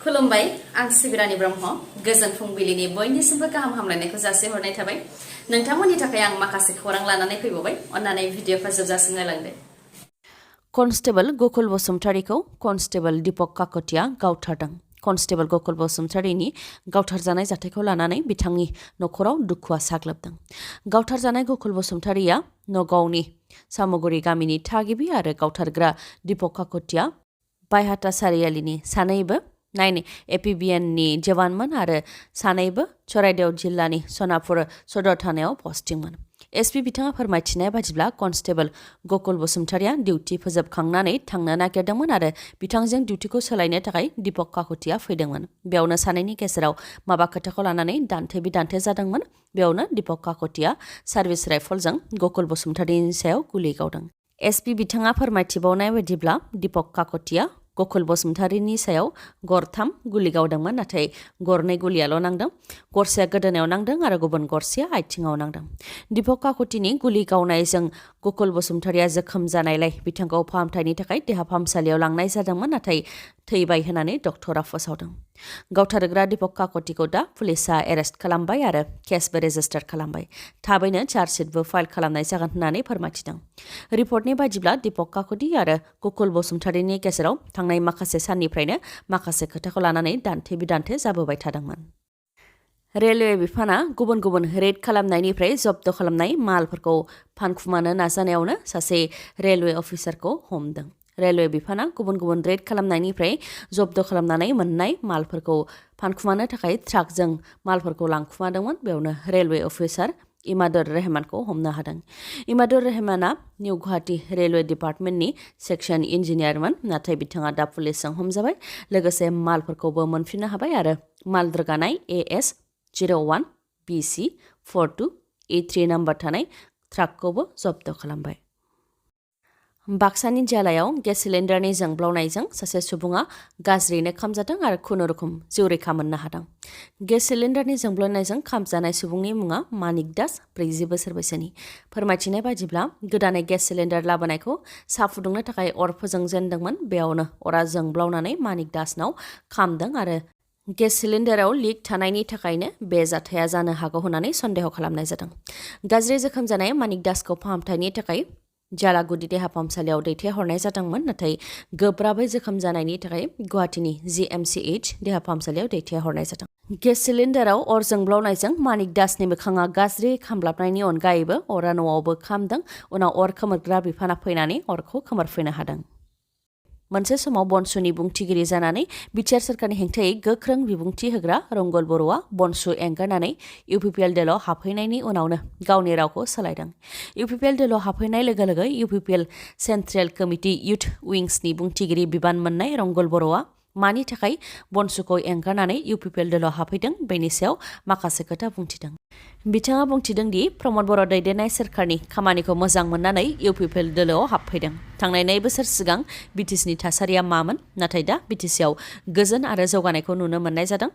खुलुमबाय आं सिबिरानि ब्रह्म गोजोन फुंबिलिनि बयनिसिमबो गाहाम हामलायनायखौ जासिहरनाय थाबाय नोंथांमोननि थाखाय आं माखासे खौरां लानानै फैबावबाय अन्नानै भिडिअखौ जोबजासिम नायलांदो कनस्टेबल गकुल बसुमतारीखौ कनस्टेबल दीपक काकतिया गावथारदों कनस्टेबल गकुल बसुमतारीनि गावथारजानाय जाथायखौ लानानै बिथांनि नखराव दुखुआ साग्लोबदों गावथारजानाय गकुल बसुमतारीया नगावनि सामुगुरि गामिनि थागिबि आरो गावथारग्रा दीपक काकतिया बायहाटा सारियालिनि सानैबो 9 एपिबिएननि जवानमोन आरो सानैबो चराइदेव जिल्लानि सनापुर सदर थानायाव पस्टिंमोन एसपि बिथाङा फोरमायथिनाय बादिब्ला कनस्टेबल गकुल बसुमतारीया डिउटि फोजोबखांनानै थांनो नागिरदोंमोन आरो बिथांजों डिउटिखौ सोलायनो थाखाय दीपक काकतिया फैदोंमोन बेयावनो सानैनि गेजेराव माबा खोथाखौ लानानै दान्थे बिदान्थे जादोंमोन बेयावनो दीपक काकतिया सार्भिस राइफलजों गकुल बसुमतारीनि सायाव गुलि गावदों एसपि बिथाङा फोरमायथिबावनाय बादिब्ला दीपक काकतिया गकुल बसुमतारीनि सायाव गरथाम गुलि गावदोंमोन नाथाय गरनै गुलियाल' नांदों गरसेया गोदोनायाव नांदों आरो गुबुन गरसेया आथिङाव नांदों दीपक काकतिनि गुलि गावनायजों गकुल बसुमतारीया जोखोम जानायलाय बिथांखौ फाहामथायनि थाखाय देहा फाहामसालियाव लांनाय जादोंमोन नाथाय थैबाय होननानै डक्टरा फोसावदों गावथारग्रा दीपक काकतिखौ दा पुलिसा एरेस्ट खालामबाय आरो केसबो रेजिस्टार खालामबाय थाबैनो चार्जशिटबो फाइल खालामनाय जागोन होननानै फोरमायथिदों रिपर्टनि बादिब्ला दीपक काकति आरो गकुल बसुमतारीनि गेजेराव थांनाय माखासे साननिफ्रायनो माखासे खोथाखौ लानानै दान्थे बिदान्थे जाबोबाय थादोंमोन रेलवे बिफाना गुबुन गुबुन रेड खालामनायनिफ्राय जब्द खालामनाय मालफोरखौ फानखुमानो नाजानायावनो सासे रेलवे अफिसारखौ हमदों रेलवे बिफाना गुबुन गुबुन रेड खालामनायनिफ्राय जब्द खालामनानै मोननाय मालफोरखौ फानखुमानो थाखाय ट्राकजों मालफोरखौ लांखुमादोंमोन बेयावनो रेलवे अफिसार इमादुर रहमानखौ हमनो हादों इमादुर रहमाना निउ गुवाहाटी रेलवे डिपार्टमेन्टनि सेक्सन इन्जिनियारमोन नाथाय बिथाङा दा पुलिसजों हमजाबाय लोगोसे मालफोरखौबो मोनफिननो हाबाय आरो माल रोगानाय AS 01 BC 4283 नाम्बार थानाय ट्राकखौबो जब्द खालामबाय बाक्सानि जिल्लायाव गेस सिलिन्डारनि जोंब्लावनायजों सासे सुबुङा गाज्रियैनो खामजादों आरो खुनुरुखुम जिउ रैखा मोननो हादों गेस सिलिन्डारनि जोंब्लावनायजों खामजानाय सुबुंनि मुङा मानिक दास 40 बोसोर बैसोनि फोरमायथिनाय बादिब्ला गोदानै गेस सिलिन्डार लाबोनायखौ साहा फुदुंनो थाखाय अर फोजोंजेनदोंमोन बेयावनो अरा जोंब्लावनानै मानिक दासनाव खामदों आरो गेस सिलिन्डाराव लिक थानायनि थाखायनो बे जाथाया जानो हागौ होननानै सन्देह खालामनाय जादों गाज्रि जोखोम जानाय मानिक दासखौ फाहामथायनि थाखाय जालागुदि देहा फाहामसालियाव दैथायहरनाय जादोंमोन नाथाय गोब्राबै जोखोम जानायनि थाखाय गुवाहाटीनि GMCH देहा फाहामसालियाव दैथायहरनाय जादों गेस सिलिन्डाराव अर जोंब्लावनायजों मानिक दासनि मोखाङा गाज्रि खामब्लाबनायनि अनगायैबो अरा न'आवबो खामदों उनाव अर खोमोरग्रा बिफाना फैनानै अरखौ खोमोरफैनो हादों मोनसे समाव बनसुनि बुंथिगिरि जानानै बिटिआर सोरखारनि हेंथायै गोख्रों बिबुंथि होग्रा रंगल बर'आ बनसु एंगारनानै UPPL दलाव हाबफैनायनि उनावनो गावनि रावखौ सोलायदों UPPL दलाव हाबफैनाय लोगो लोगो UPPL सेन्ट्रेल कमिटि इउथ विंसनि बुंथिगिरि बिबान मोननाय रंगल बर'आ मानि थाखाय बनसुखौ एंगारनानै UPPL दलाव हाबफैदों बेनि सायाव माखासे खोथा बुंथिदों बिथाङा बुंथिदों दि प्रमद बर' दैदेननाय सोरखारनि खामानिखौ मोजां मोननानै UPPL दलाव हाबफैदों थांनाय 2 बोसोर सिगां बिटिसिनि थासारिया मामोन नाथाय दा बिटिसिआव गोजोन आरो जौगानायखौ नुनो मोननाय जादों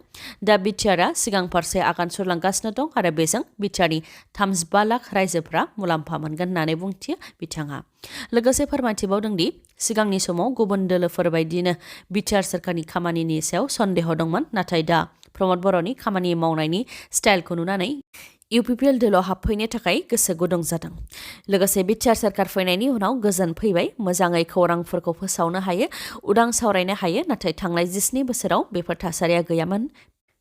दा बिटिआरआ सिगां फारसे आगान सुरलांगासिनो दं आरो बेजों बिटिआरनि 35 लाख रायजोफोरा मुलाम्फा मोनगोन होननानै बुंथियो बिथाङा लोगोसे फोरमायथिबावदों दि सिगांनि समाव गुबुन दोलोफोर बायदिनो बिटिआर सोरखारनि खामानिनि सायाव सन्देह दंमोन नाथाय दा प्रमद बर'नि खामानि मावनायनि स्टाइलखौ नुनानै UPPL दलाव हाबफैनो थाखाय गोसो गुदुं जादों लोगोसे बिटिआर सोरखार फैनायनि उनाव गोजोन फैबाय मोजाङै खौरांफोरखौ फोसावनो हायो उदां सावरायनो हायो नाथाय थांनाय 17 बोसोराव बेफोर थासारिया गैयामोन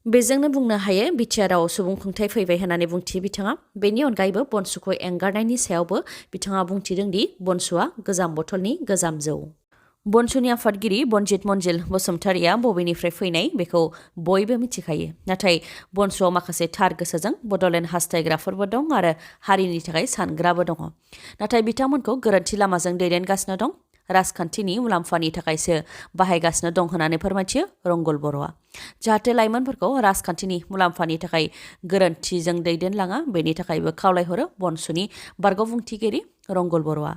बेजोंनो बुंनो हायो बिटिआरआव सुबुंखुंथाय फैबाय होननानै बुंथियो बिथाङा बेनि अनगायैबो बनसुखौ एंगारनायनि सायावबो बिथाङा बुंथिदों दि बनसुआ गोजाम बथलनि गोजाम जौ बनसुनि आफादगिरि बनजित मनजिल बसुमतारीया बबेनिफ्राय फैनाय बेखौ बयबो मिथिखायो नाथाय बनसुआव माखासे थार गोसोजों बड'लेण्ड हास्थायग्राफोरबो दं आरो हारिनि थाखाय सानग्राबो दङ नाथाय बिथांमोनखौ गोरोन्थि लामाजों दैदेनगासिनो दं राजखान्थिनि मुलाम्फानि थाखायसो बाहायगासिनो दं होननानै फोरमायथियो रंगल बर'आ जाहाथे लाइमोनफोरखौ राजखान्थिनि मुलाम्फानि थाखाय गोरोन्थिजों दैदेनलाङा बेनि थाखायबो खावलायहरो बनसुनि बारग' बुंथिगिरि रंगल बर'आ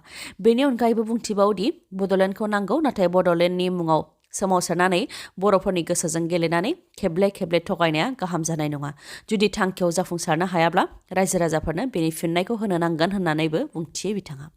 बेनि अनगायैबो बुंथिबावदि बड'लेण्डखौ नांगौ नाथाय बड'लेण्डनि मुङाव सोमावसारनानै बर'फोरनि गोसोजों गेलेनानै खेबले खेबले थगायनाया गाहाम जानाय नङा जुदि थांखियाव जाफुंसारनो हायाब्ला रायजो राजाफोरनो बेनि फिननायखौ होनो नांगोन होननानैबो बुंथियो बिथाङा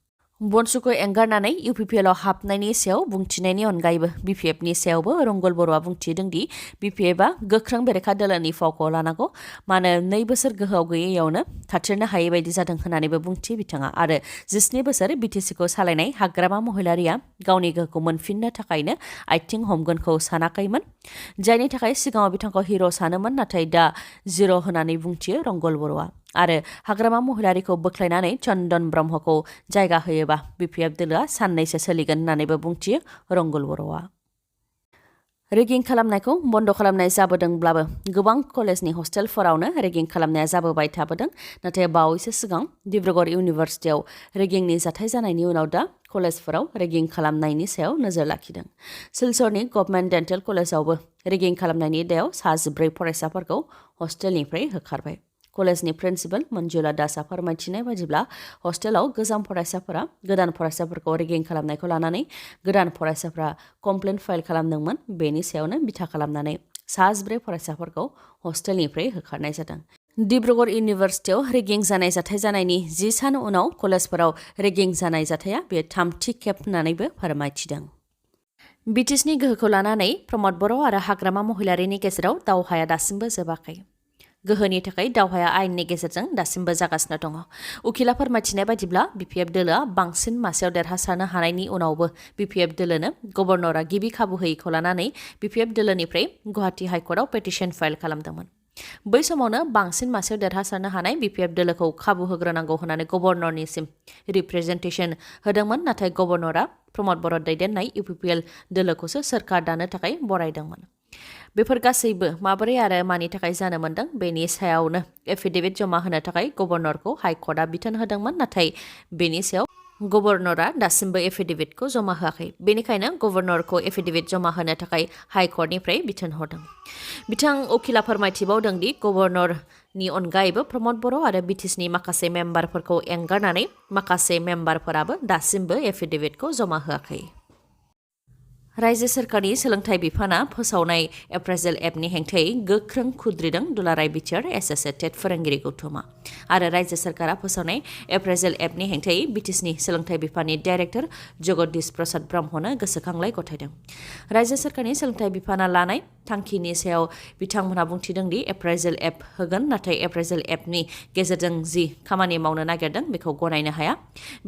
बनसुखौ एंगारनानै इउपिपिएलआव हाबनायनि सायाव बुंथिनायनि अनगायैबो बिपिएफनि सायावबो रंगल बर'आ बुंथिदोंदि बिपिएफआ गोख्रों बेरेखा दोलोनि फावखौ लानांगौ मानो 2 बोसोर गोहोआव गैयैयावनो थाथेरनो हायै बायदि जादों होननानैबो बुंथि बिथाङा आरो 17 बोसोर बिटिसिखौ सालायनाय हाग्रामा महिलारिया गावनि गोहोखौ मोनफिननो थाखायनो आथिं हमगोनखौ सानाखैमोन जायनि थाखाय सिगाङाव बिथांखौ हिर' सानोमोन नाथाय दा जिर' होननानै बुंथियो रंगल बर'आ आरो हाग्रामा महिलारिखौ बोख्लायनानै चन्दन ब्रह्मखौ जायगा होयोबा बिपिएफ दोलोआ साननैसो सोलिगोन होननानैबो बुंथियो रंगल बर'आ रेगिं खालामनायखौ बन्द खालामनाय जाबोदोंब्लाबो गोबां कलेजनि हस्टेलफोरावनो रेगिं खालामनाया जाबोबाय थाबोदों नाथाय बावैसो सिगां डिब्रुगड़ इउनिभार्सिटियाव रेगिंनि जाथाय जानायनि उनाव दा कलेजफोराव रेगिं खालामनायनि सायाव नोजोर लाखिदों सिलचरनि गभर्नमेन्ट डेन्टेल कलेजावबो रेगिं खालामनायनि दायाव 14 फरायसाफोरखौ हस्टेलनिफ्राय होखारबाय कलेजनि प्रिन्सिपाल मन्जुला दासआ फोरमायथिनाय बायदिब्ला हस्टेलाव गोदान फरायसाफोरखौ रेगिं खालामनायखौ लानानै गोदान फरायसाफोरा कमप्लेन फाइल खालामदोंमोन बेनि सायावनो बिथा खालामनानै 14 फरायसाफोरखौ हस्टेलनिफ्राय होखारनाय जादों डिब्रुगड़ इउनिभार्सिटियाव रेगिं जानाय जाथाय जानायनि 10 सान उनाव कलेजफोराव रेगिं जानाय जाथाया बे 3थि खेब होननानैबो फोरमायथिदों बिटिसिनि गोहोखौ लानानै प्रमद बर' आरो हाग्रामा महिलारिनि गेजेराव दावहाया दासिमबो जोबाखै गोहोनि थाखाय दावहाया आयेननि गेजेरजों दासिमबो जागासिनो दङ उखिला फोरमायथिनाय बायदिब्ला बिपिएफ दोलोआ बांसिन मासेयाव देरहासारनो हानायनि उनावबो बिपिएफ दोलोनो गभर्नरआ गिबि खाबु होयैखौ लानानै बिपिएफ दोलोनिफ्राय गुवाहाटी हाइकर्टआव पेटिशन फाइल खालामदोंमोन बै समावनो बांसिन मासेयाव देरहासारनो हानाय बिपिएफ दोलोखौ खाबु होग्रोनांगौ होननानै गभर्नरनिसिम रिप्रेजेन्टेशन होदोंमोन नाथाय गभर्नरआ प्रमद बर' दैदेननाय इउपिपिएल दोलोखौसो सोरखार दानो थाखाय बरायदोंमोन बेफोर गासैबो माबोरै आरो मानि थाखाय जानो मोन्दों बेनि सायावनो एफिडेभिट जमा होनो थाखाय गभर्नरखौ हाइकर्टआ बिथोन होदोंमोन नाथाय बेनि सायाव गभर्नरआ दासिमबो एफिडेभिटखौ जमा होआखै बेनिखायनो गभर्नरखौ एफिडेभिट जमा होनो थाखाय हाइकर्टनिफ्राय बिथोन हरदों बिथां उखिला फोरमायथिबावदों दि गभर्नरनि अनगायैबो प्रमद बर' आरो बिटिसिनि माखासे मेम्बारफोरखौ एंगारनानै माखासे मेम्बारफोराबो दासिमबो एफिडेभिटखौ जमा होआखै रायजो सोरखारनि सोलोंथाइ बिफाना फोसावनाय एप्रेजेल एपनि हेंथायै गोख्रों खुद्रिदों दुलाराय बिटिआर एसएसए टेट फोरोंगिरि गौथुमा आरो रायजो सोरखारा फोसावनाय एप्रेजेल एपनि हेंथायै बिटिसिनि सोलोंथाइ बिफाननि डाइरेक्टर जगदीश प्रसाद ब्रह्मनो गोसोखांलाय गथायदों रायजो सोरखारनि सोलोंथाइ बिफाना लानाय थांखिनि सायाव बिथांमोनहा बुंथिदों दि एप्रेजेल एप होगोन नाथाय एप्रेजेल एपनि गेजेरजों जि खामानि मावनो नागिरदों बेखौ गनायनो हाया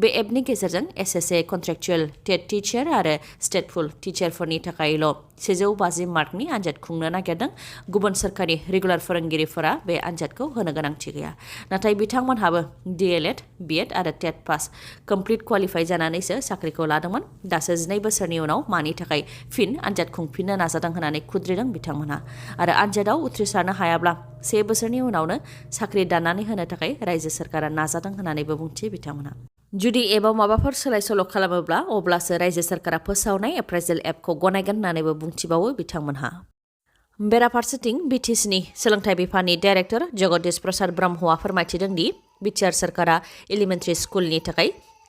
बे एपनि गेजेरजों एसएसए कन्ट्रेक्चुएल टेट टिचार आरो स्टेटफुल टिचारफोरनि थाखायल' 150 मार्कनि आनजाद खुंनो नागिरदों गुबुन सोरखारि रेगुलार फोरोंगिरिफोरा बे आनजादखौ होनो गोनांथि गैया नाथाय बिथांमोनहाबो डीएलएड बीएड आरो टेट पास कमप्लिट क्वालिफाइ जानानैसो साख्रिखौ लादोंमोन दासो 12 बोसोरनि उनाव मानि थाखाय फिन आनजाद खुंफिननो नाजादों होननानै खुद्रिदों बिथांमोनहा आरो आनजादाव उथ्रिसारनो हायाब्ला 1 बोसोरनि उनावनो साख्रि दाननानै होनो थाखाय रायजो सोरखारा नाजादों होननानैबो बुंथियो बिथांमोनहा जुदि एबाव माबाफोर सोलाय सोल' खालामोब्ला अब्लासो रायजो सोरखारा फोसावनाय एप्रेजेल एपखौ गनायगोन होननानैबो बुंथिबावो बिथांमोनहा बेराफारसेथिं बिटिसिनि सोलोंथाइ बिफाननि डाइरेक्टर जगदीश प्रसाद ब्रह्मआ फोरमायथिदों दि बिटिआर सोरखारा एलिमेन्टारि स्कुलनि थाखाय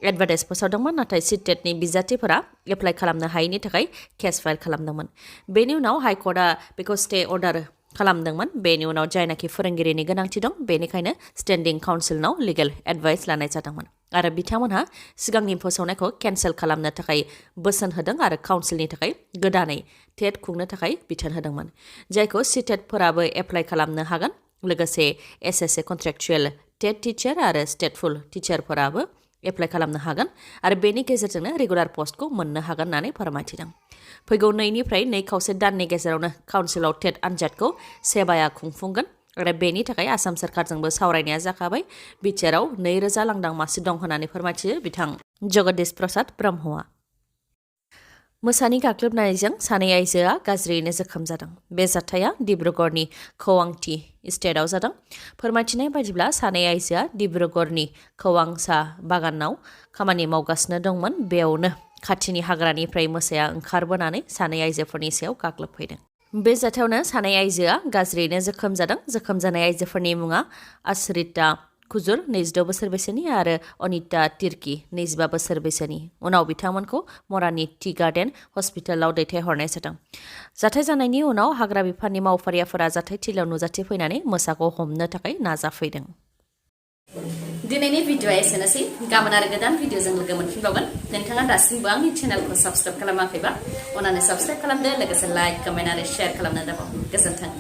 एडभार्टाइज फोसावदोंमोन नाथाय सिटेटनि बिजाथिफोरा एप्लाइ खालामनो हायैनि थाखाय केस फाइल खालामदोंमोन बेनि उनाव हाइकर्टआ बेखौ स्टे अर्डार खालामदोंमोन बेनि उनाव जायनाखि फोरोंगिरिनि गोनांथि दं बेनिखायनो स्टेन्डिं काउन्सिलनाव लिगेल एडभाइस लानाय जादोंमोन आरो बिथांमोनहा सिगांनि फोसावनायखौ केन्सेल खालामनो थाखाय बोसोन होदों आरो काउन्सिलनि थाखाय गोदानै टेट खुंनो थाखाय बिथोन होदोंमोन जायखौ सिटेटफोराबो एप्लाइ खालामनो हागोन लोगोसे एसएसए कन्ट्रेक्चुएल टेट टिचार आरो स्टेटफुल टिचारफोराबो एप्लाइ खालामनो हागोन आरो बेनि गेजेरजोंनो रेगुलार पस्टखौ मोननो हागोन होननानै फोरमायथिदों फैगौ 2.5 दाननि गेजेरावनो काउन्सिलाव टेट आनजादखौ सेबाया खुंफुंगोन आरो बेनि थाखाय आसाम सोरखारजोंबो सावरायनाया जाखाबाय बिटिआरआव 2000 लांदां मासि दं होननानै फोरमायथियो बिथां जगदीश प्रसाद ब्रह्मआ मोसानि गाग्लोबनायजों सानै आइजोआ गाज्रियैनो जोखोम जादों बे जाथाया डिब्रुगड़नि खौवांटी स्टेटआव जादों फोरमायथिनाय बायदिब्ला सानै आइजोआ डिब्रुगड़नि खौवां साहा बागानाव खामानि मावगासिनो दंमोन बेयावनो खाथिनि हाग्रानिफ्राय मोसाया ओंखारबोनानै सानै आइजोफोरनि सायाव गाग्लोबफैदों बे जाथायावनो सानै आइजोआ गाज्रियैनो जोखोम जादों जोखोम जानाय आइजोफोरनि मुङा आश्रिता खुजुर 22 बोसोर बैसोनि आरो अनिता तिर्की 25 बोसोर बैसोनि उनाव बिथांमोनखौ मरानि टी गार्डेन हस्पिटालाव दैथायहरनाय जादों जाथाय जानायनि उनाव हाग्रा बिफाननि मावफारियाफोरा जाथाय थिलियाव नुजाथिफैनानै मोसाखौ हमनो थाखाय नाजाफैदों दिनैनि भिडिअआ एसेनोसै गाबोन आरो गोदान भिडिअजों लोगो मोनफिनबावगोन नोंथाङा दासिमबो आंनि चेनेलखौ साबस्क्राइब खालामाखैबा अन्नानै साबस्क्राइब खालामदो लोगोसे लाइक कमेन्ट आरो शेयार खालामनो दाबाव गोजोन्थों